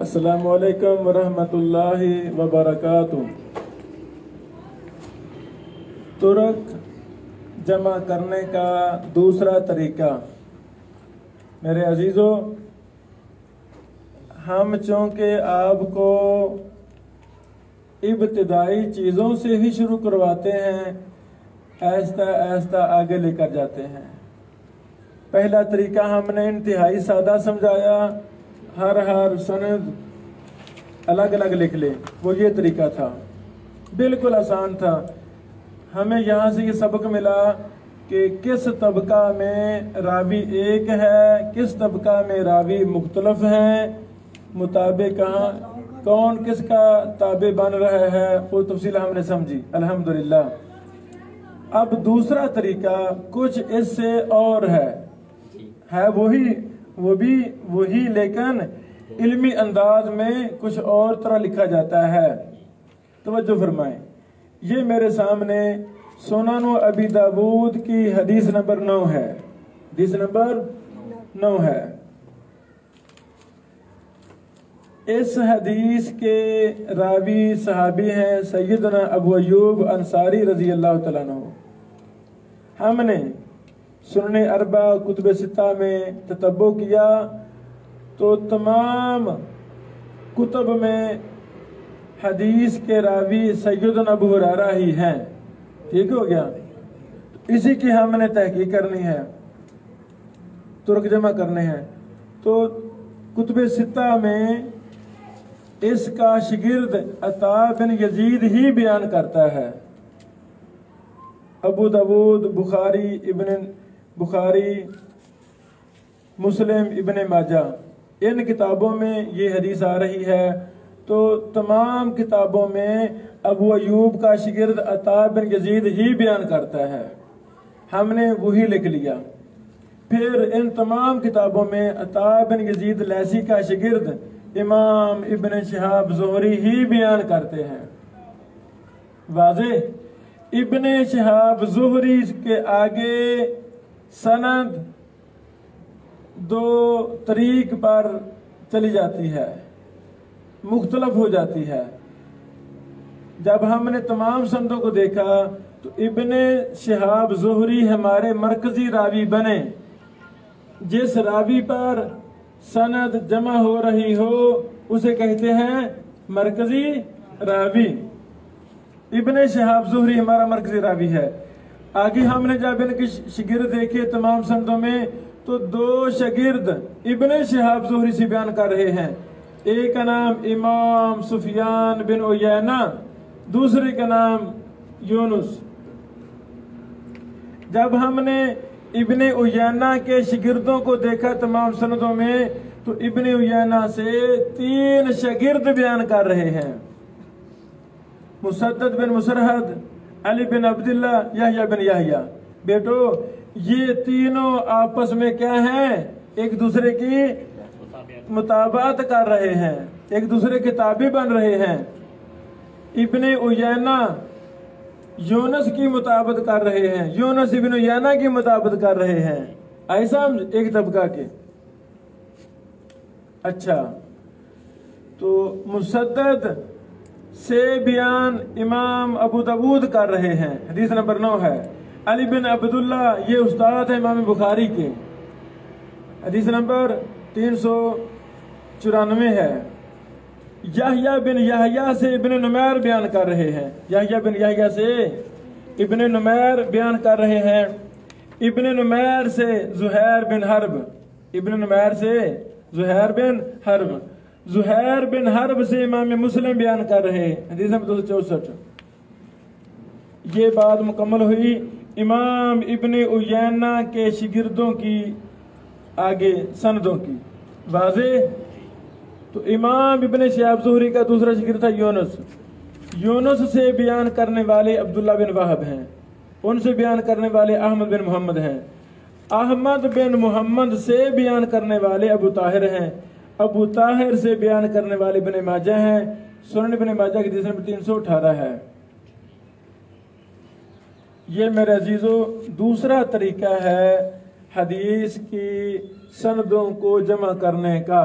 अस्सलामु अलैकुम वरहमतुल्लाहि वबरकातुह। तुर्क जमा करने का दूसरा तरीका। मेरे अजीज़ों, हम चूँकि आपको इब्तिदाई चीज़ों से ही शुरू करवाते हैं, आहिस्ता आहिस्ता आगे लेकर जाते हैं। पहला तरीका हमने इंतहाई सादा समझाया, हर सनद अलग अलग लिख ले, वो ये तरीका था, बिल्कुल आसान था। हमें यहाँ से ये सबक मिला कि किस तबका में रावी एक है, किस तबका में रावी मुख्तलफ हैं, मुताबे कहाँ कौन किसका ताबे बन रहा है, वो तफसील हमने समझी अल्हम्दुलिल्लाह। अब दूसरा तरीका कुछ इससे और है वो भी वही, लेकिन इल्मी अंदाज में कुछ और तरह लिखा जाता है। तवज्जो फरमाएं, ये मेरे सामने सुनन अबी दाऊद की हदीस नंबर 9 है। हदीस नंबर 9 है। इस हदीस के रावी सहाबी हैं सैयदना अबू अय्यूब अंसारी रजी अल्लाह तआला अन्हु। हमने सुनने अरबा कुतुब सित्ता में ततब्बो किया तो तमाम कुतुब में हदीस के रावी सैयदना अबू हुरैरा ही हैं। ठीक हो गया। इसी की हमने तहकीक करनी है, तुर्क जमा करने हैं। तो कुतुब सित्ता में इसका शिगिर्द अता बिन यजीद ही बयान करता है। अबू दाऊद, बुखारी, मुस्लिम, इब्न माजा, इन किताबों में ये हदीस आ रही है। तो तमाम किताबों में अबू अयूब का शिगिर्द अता बिन यजीद ही बयान करता है। हमने वही लिख लिया। फिर इन तमाम किताबों में अता बिन यजीद लैसी का शिगिर्द इमाम इब्न शिहाब ज़ुहरी ही बयान करते हैं। वाज़े, इब्न शिहाब ज़ुहरी के आगे सनद दो तरीक पर चली जाती है, मुख्तलफ हो जाती है। जब हमने तमाम संदों को देखा तो इब्न शिहाब ज़ुहरी हमारे मरकजी रावी बने। जिस रावी पर सनद जमा हो रही हो उसे कहते हैं मरकजी रावी। इब्न शिहाब ज़ुहरी हमारा मरकजी रावी है। आगे हमने जब इनके शिगिर्द देखे तमाम संदों में तो दो शागिर्द इब्न शिहाब ज़ुहरी से बयान कर रहे हैं। एक का नाम इमाम सुफियान बिन उयैना, दूसरे का नाम यूनुस। जब हमने इब्ने उयैना के शिगिर्दों को देखा तमाम सनदों में तो इब्ने उयैना से 3 शागिर्द बयान कर रहे हैं। मुसद्दद बिन मुसरहद, अली बिन अब्दुल्ला, यहया बिन यहया। बेटो, ये तीनों आपस में क्या हैं? एक दूसरे की मुताबात कर रहे हैं, एक दूसरे के ताबे बन रहे हैं। इब्ने उयैना यूनुस की मुताबत कर रहे हैं, यूनुस इब्न उयैना की मुताबत कर रहे हैं। ऐसा एक तबका के। अच्छा, तो मुसद्दद से बयान इमाम अबू दाऊद कर रहे हैं, हदीस नंबर 9 है। अली बिन अब्दुल्ला ये उस्ताद है इमाम बुखारी के, हदीस नंबर 394 है। यहया बिन यहया से इब्न नुमैर बयान कर रहे हैं, यहया बिन यहया से इब्न नुमैर बयान कर रहे हैं। इब्न नुमैर से ज़ुहैर बिन हर्ब, इब्न नुमैर से ज़ुहैर बिन हर्ब, ज़ुहैर बिन हर्ब से इमाम मुस्लिम बयान कर रहे हैं, हदीस नंबर 264। ये बात मुकम्मल हुई इमाम इब्न उयैना के शिगिर्दों की, आगे सनदों की। वाज़े, तो इमाम इब्न शिहाब ज़ुहरी का दूसरा शिगिर्द था यूनुस। यूनुस से बयान करने वाले अब्दुल्ला बिन वहब हैं, उनसे बयान करने वाले अहमद बिन मोहम्मद हैं। अहमद बिन मोहम्मद से बयान करने वाले अबू ताहिर हैं, अबू ताहिर से बयान करने वाले इब्न माजा हैं। सुनन इब्न माजा की हदीस नंबर 318 है। ये मेरे अजीजों दूसरा तरीका है हदीस की सनदों को जमा करने का।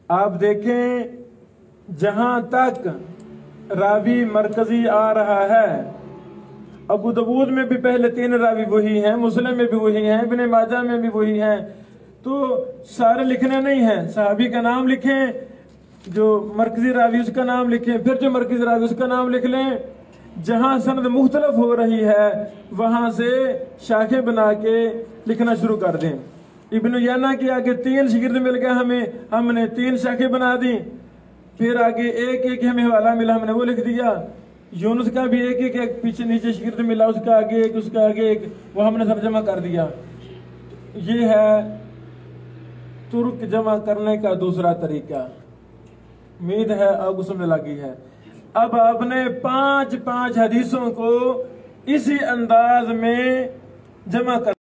आप देखें, जहां तक रावी मरकजी आ रहा है, अबू दाऊद में भी पहले 3 रावी वही हैं, मुस्लिम में भी वही हैं, इब्ने माजा में भी वही हैं। तो सारे लिखने नहीं हैं, सहाबी का नाम लिखें, जो मरकजी रावी उसका नाम लिखें, फिर जो मरकजी रावी उसका नाम लिख लें। जहां सनद मुख्तलिफ हो रही है वहां से शाखें बना के लिखना शुरू कर दें। इब्न याना के आगे 3 शिगिर्द मिल गए हमें, हमने 3 शाखें बना दी। फिर आगे एक एक हमें हवाला मिला, हमने वो लिख दिया। यूनुस का भी एक एक पीछे नीचे शिगिर्द मिला, उसका आगे एक, उसका आगे एक, वो हमने तर्जमा कर दिया। ये है तुर्क जमा करने का दूसरा तरीका। उम्मीद है अब समझ लगी है। अब आपने 5 हदीसों को इसी अंदाज में जमा कर